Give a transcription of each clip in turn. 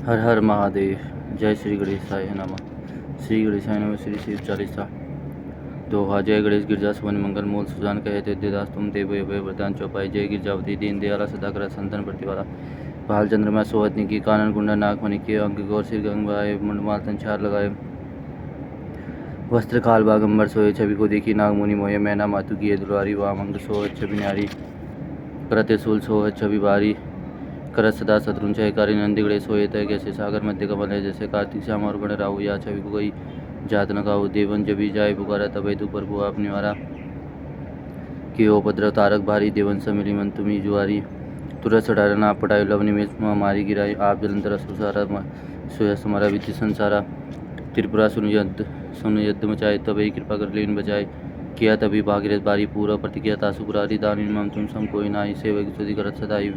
हर हर महादेव। जय श्री गणेशाय नमः। श्री गणेशाय नमः। श्री शिव चालीसा दोहा। जय गणेश गिरजा सुवन मंगल मूल सुजान कहे देदास तुम देव अभय वरदान चौपाई। जय गिरजावती दीन दयाला सदा करा संतन प्रतिवाला। भाल चंद्रमा सोहतनी की कानन कुंडा नाक मणि के अंक गौर सिर गंगाए मुंडमाल तंचार लगाए। वस्त्र काल बागंबर सोए छवि को देखी नाग मुनि मोये। मैना मातु की दुलारी वाम अंग सोहत छवि न्यारी। करते सूल सोहत छवि बारी। करत सदा शत्रुन जयकारी। नंदी गणेश सोए तय कैसे सागर मध्य कमल है। जैसे कार्तिक श्याम और गण राहु या छवि को गई जात न गाऊ। देवन जबी जाय पुकारा तबे तू प्रभु आप निवारा। कि उपद्रव तारक भारी देवन समिली मन तुम्ही जुआरी। तुरस चढ़ारा नाप पटाई लवनी में मारी गिराई। आप जलंतर असुर सारा सोया समारा विधि संसारा। त्रिपुरा सुन युद्ध मचाए तबे कृपा कर लेन बचाए। किया तभी भागीरथ बारी पूरा प्रतिज्ञा तासु पुरारी। दानी मम तुम सम कोई नाई सेवक स्तुति करत सदाई।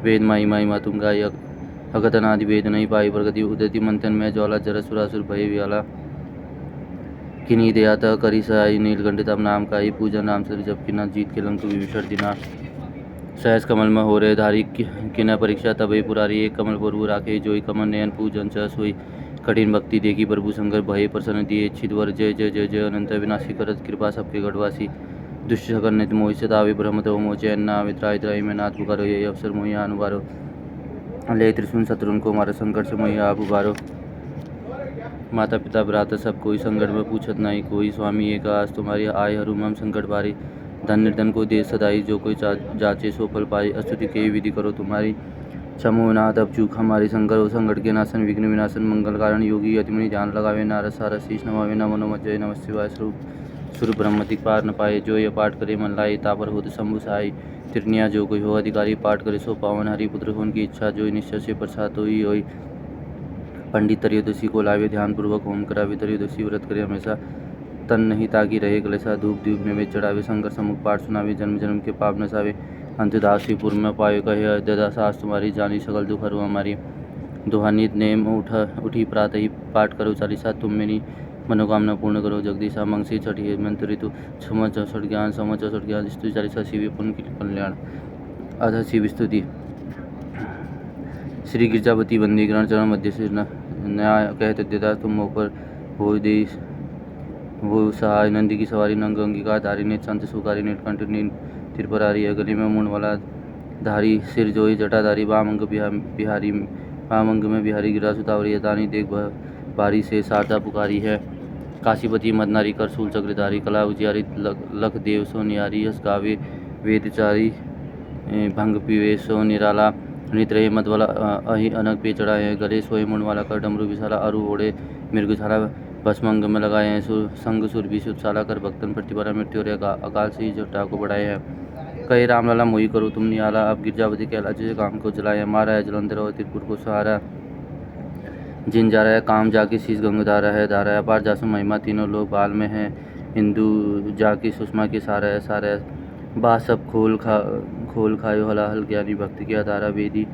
वेद माई माई मा तुम गाय अगत अनादि वेद नहीं पाई। प्रगति उदति मंथन में ज्वाला जर सुरासुर भय व्याला। किन्हीं दया तह करी सहाय नीलकंठ तब नाम का ही। पूजा नाम सर जब किना जीत के लंक विभीषण दिना। सहस कमल में हो रहे धारी किना परीक्षा तबे पुरारी। एक कमल प्रभु राखे जोई कमल नयन पूजन सह सोई। कठिन भक्ति देखी प्रभु शंकर भय प्रसन्न दिए। छिदवर जय जय जय जय अनंत विनाशी करत कृपा सबके गढ़वासी। दुष्ट सकल नित मोहि सतावे ब्रह्म तव मोचे। अन्ना वित्राय त्राय में नाथ पुकारो ये अवसर मोहि अनुबारो। ले त्रिशूल शत्रुन को मारो संकट से मोहि आप उबारो। माता पिता भ्राता सब कोई संकट में पूछत नहीं कोई। स्वामी एक आस तुम्हारी आय हरू मम संकट भारी। धन निर्धन को दे सदाई जो कोई जाचे सो फल पाई। अस्तुति के विधि करो तुम्हारी समूह नाथ अब चूक हमारी। शंकर हो संकट के नाशन विघ्न विनाशन मंगल कारण योगी अतिमनि ध्यान लगावे। नारद सारद शीश नमावे। नमो नमः जय नमः शिवाय स्वरूप सुर ब्रह्मतिक पार न पाए। जो ये पाठ करे मन लाई तापर होत शंभु सहाय। त्रिनिया जो कोई हो अधिकारी पाठ करे सो पावन। हरि पुत्र होन की इच्छा जो निश्चय से प्रसाद होई होई। पंडित त्रयोदशी को लावे ध्यान पूर्वक होम करावे। त्रयोदशी व्रत करे हमेशा तन नहीं ताकि रहे कलेसा। धूप दीप में वे चढ़ावे। शंकर सम्मुख पाठ सुनावे। जन्म जन्म के पाप नसावे। अंतदासीपुर में पाए कहे अयोध्या सास तुम्हारी। जानी सकल दुख हरु हमारी। दोहा नित नेम उठी प्रातः ही पाठ करो चालीसा। तुम मेरी मनोकामना पूर्ण करो जगदीशा। मंगसी छठी मंत्र ऋतु सम 64 ज्ञान सम 64 ज्ञान। स्तुति चालीसा शिव पुण्य कल्याण। अध शिव स्तुति। श्री गिरजावती बंदी ग्रहण चरण मध्य से न्याय कहते देता तुम ऊपर हो देश वो सहाय। नंदी की सवारी नंग अंगिका धारी। नेत संत सुकारी नीलकंठ नील त्रिपुरारी। गली में मूंड वाला धारी सिर जोई जटाधारी। वाम अंग बिहारी वाम अंग में बिहारी गिरा सुतावरी। दानी देख बारी से शारदा पुकारी है। काशीपति मदनारी कर सूल चक्रधारी। कला उजियारी लख देव सो नियारी। हस गावे वेदचारी भंग पीवे सो निराला। नित रहे मत वाला अहि अनक पे चढ़ाए हैं। गले सोए मुंड वाला कर डमरू विशाला। अरु ओढ़े मृगशाला भस्म अंग में लगाए हैं। संग सुर भी सुशाला कर भक्तन प्रतिभरा। मृत्यु और अकाल से ही जटा को बढ़ाए हैं। कहे राम लाला मोही करो तुम नियाला। अब गिरजावती कहला जिसे काम को जलाया। मारा है जलंधर और त्रिपुर को सहारा। जिन जा रहा है काम जाके शीश गंगधारा है धारा है। अपार जासु महिमा तीनों लोग बाल में है। हिंदू जाके सुषमा के सारा है सारा है। बा सब खोल खायो हलाहल ज्ञानी भक्ति की धारा। वेदी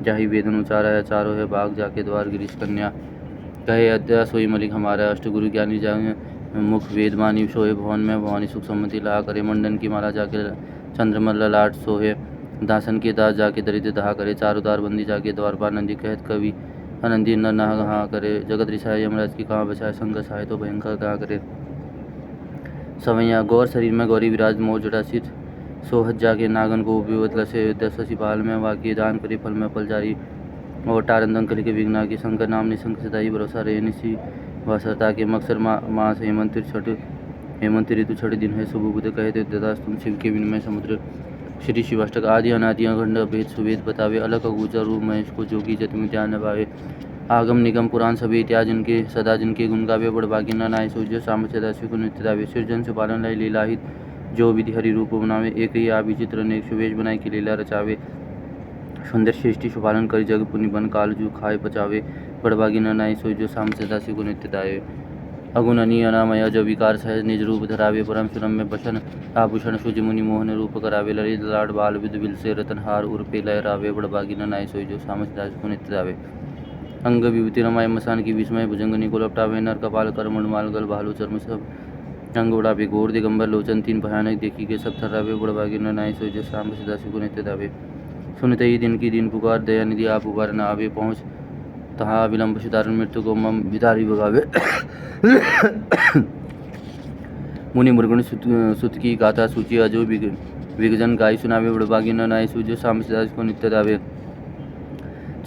जाहि वेदन उचारा है। चारों है बाग जाके द्वार गिरीश कन्या। कहे अद्या सोई मलिक हमारा। अष्टगुरु ज्ञानी जाए मुख वेदवानी। सोहे भवन में भवानी सुख सम्मति ला करे। मंडन की माला जाके चंद्रमल लाट सोहे। दासन के दास जाके दरिद्र दहा करे। चारों द्वार बंदी जाके द्वारपाल। नंदी कहत कवि आनंदी न नहा करे। जगत रिसाए यमराज की कहाँ बचाए। संग सहाय तो भयंकर कहा करे। सवैया गौर शरीर में गौरी विराज मोर जटा सिर। सोहत जाके नागन को विवत लसे। दशसी पाल में वाक्य दान करे फल में फल जारी। और टारंदन कली के विघ्ना की शंकर नाम निशंक सदाई भरोसा रहे निशी वसरता के मक्सर मास हेमंत ऋतु छठ दिन है। शुभ बुध कहते ददास तुम शिव के विनिमय समुद्र। श्री शिवाष्टक आदि अनादि अखंड भेद सुवेद बतावे। अलग अगूचर रूप महेश को जोगी जत में ध्यान नभावे। आगम निगम पुराण सभी इत्यादि जिनके सदा जिनके गुण गावे। बड़ भागी न नाय सूर्य साम सदाशिव को नित्य दावे। सृजन से पालन लाई लीलाहित जो विधि हरि रूप बनावे। एक ही आप विचित्र ने सुवेश बनाए की लीला रचावे। सुंदर सृष्टि सुपालन कर जग पुनि बन काल जू खाए पचावे। बड़भागी न नाई सोई जो साम सदाशिव को नित्य दावे। अगुणनी अनामय जो विकार सहज निज रूप धरावे। परम सुरम में बसन आभूषण सुज मुनि मोहन रूप करावे। ललित लाड बाल विद बिल से रतनहार उर्पे लहरावे। बड़भागी न नाई सोई जो साम सदाशिव को नित्य दावे। अंग विभूति रमाय मसान की विस्मय भुजंगनी को लपटावे। नर कपाल कर मुंडमाल गल भालू चर्म सब अंग उड़ावे। घोर दिगंबर लोचन तीन भयानक देखी के सब थर्रावे। बड़भागी न नाई सोई जो साम सदाशिव को नित्य दावे। सुनते ही दिन की दिन पुकार दया निधि आप उबार न आवे। पहुँच तहाँ विलंब सुधारण मृत्यु को मम विदारी भगावे। मुनि मुर्गुण सुत की गाथा सूची अजो विगजन गाय सुनावे बड़भागी न नाय सूझो शाम से को नित्य दावे।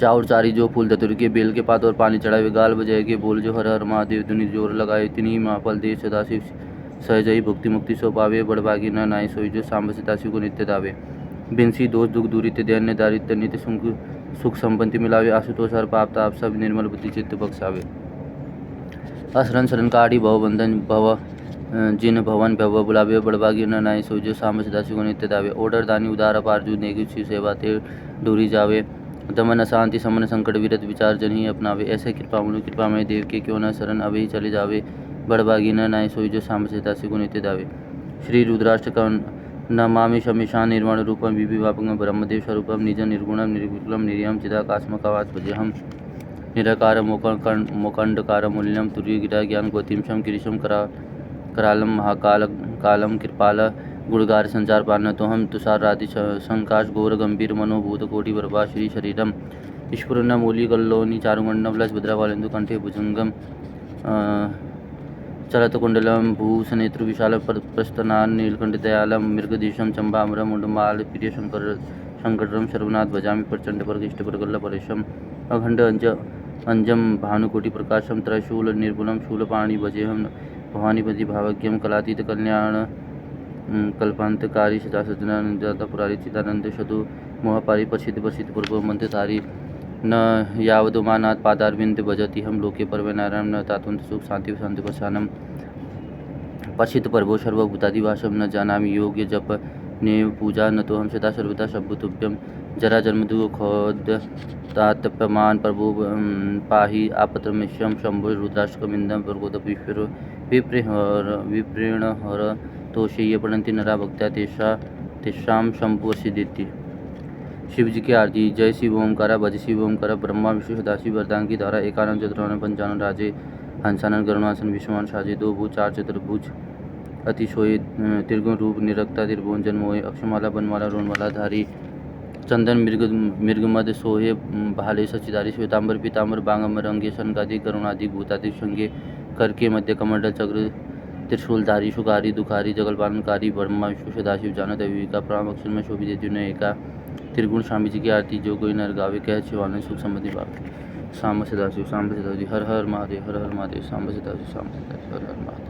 चाउर चारी जो फूल धतुर के बेल के पात और पानी चढ़ावे गाल बजाए के बोल जो हर हर महादेव दुनि जोर लगाए तिनी महाफल दे सदाशिव सहजई भुक्ति मुक्ति सो पावे बड़भागी न नाय सोई जो सांब सिताशिव को नित्य दावे। बिंसी दोष दुख दूरी ते दैन्य दारिद्र नित्य सुख संपत्ति मिलावे आशुतोष हर पाप ताप सब निर्मल बुद्धि चित्त बख्शावे। असरण शरण काढ़ी भव बंधन भव जिन भवन भव बुलावे बड़भागी न नाय सोई जो सांब सिताशिव को नित्य दावे। ओडर दानी उदार अपार जू नेगी सेवा ते डोरी जावे। दमन अशांति समन संकट विरत विचार जन ही अपनावे। ऐसे कृपामय देव के क्यों न शरण अभी चले जावे बड़भागी न नाय सोई जो सांब सिताशिव को नित्य दावे। श्री रुद्राष्टकम नमामि शमीशान निर्वाण रूपम विभिवापंगम ब्रह्मदेव स्वरूपम निज निर्गुणम निर्विकलम निर्यम चिदाकाशमकावास भजेहम निराकार मोकंडकार मूल्यम तुर्य गिरा ज्ञान गौतिमशम किरीशम करालम महाकाल कालम कृपाल गुणगार संचार पालन तो हम तुषार राधि संकाश घोर गंभीर मनोभूत कोटि प्रभा श्री शरीरम ईश्वरन मूली कल्लोनी चारुगंडम लस भद्रावालेन्दु कंठे भुजंगम चलत कुंडलम भूषनेत्र विशाल प्रस्तनान नीलकंठ दयालम मृगदीशम चंबामरम मुंडमाल प्रिय शंकरम सर्वनाथ भजामि प्रचंड परगिष्ट परगल्ल परेशम अखंड अंजम भानुकोटि प्रकाशम त्रैशूल निर्गुणम शूलपाणि भजेहम भवानीपति भावज्ञम कलातीत कल्याण कल्पांतकारी सदा सज्जनानंद पुरारी चिदानंद शतु मोहपारी प्रसिद्ध पूर्व मंत्रधारी न यावदुमानाथ पादारविंद भजति हम लोके परवे नारायण न तातुंत सुख शांति शांति प्रसानम पश्चित पर्वो सर्वभूतादिवासम न जानामि योग्य जप नेव पूजा न तो हम सदा सर्वदा शब्दुभ्यम जरा जन्म दुखोद तातप्यमान प्रभु पाहि आपत्रमिश्यम शंभु रुद्राष्टकमिंदम प्रगोद विप्रेण हर तोषेय प्रणति नरा भक्त्या तेषाम शंभु सिद्धि। शिव जी की आरती। जय शिव ओमकारा भज शिव ओमकारा ब्रह्मा विष्णु सदाशिव वरदान की धारा एकानंद चतुरानंद पंचानन राजे हंसानन गरुणासन विश्वमान साजे दो भूज चार चतुर्भुज अतिशोय त्रिगुण रूप निरक्ता त्रिभुवन जन्मोय अक्षमाला बनमाला रोनमाला धारी चंदन मृगमद सोहे भाले सचिदारी श्वेतांबर पीतांबर बांगंबर अंगे शनकादि करुणादि भूतादि संगे करके मध्य कमंडल चक्र त्रिशूलधारी शुकारी दुखारी जगलपालनकारी ब्रह्मा विष्णु सदाशिव जानत विविका प्राण अक्षर में शोभित एका त्रिगुण स्वामी जी की आरती जो कोई नर गावे कह शिवानंद सुख समृद्धि पावे। सांब सदाशिव हर हर महादेव हर हर महादेव सांब सदाशिव हर हर महादेव।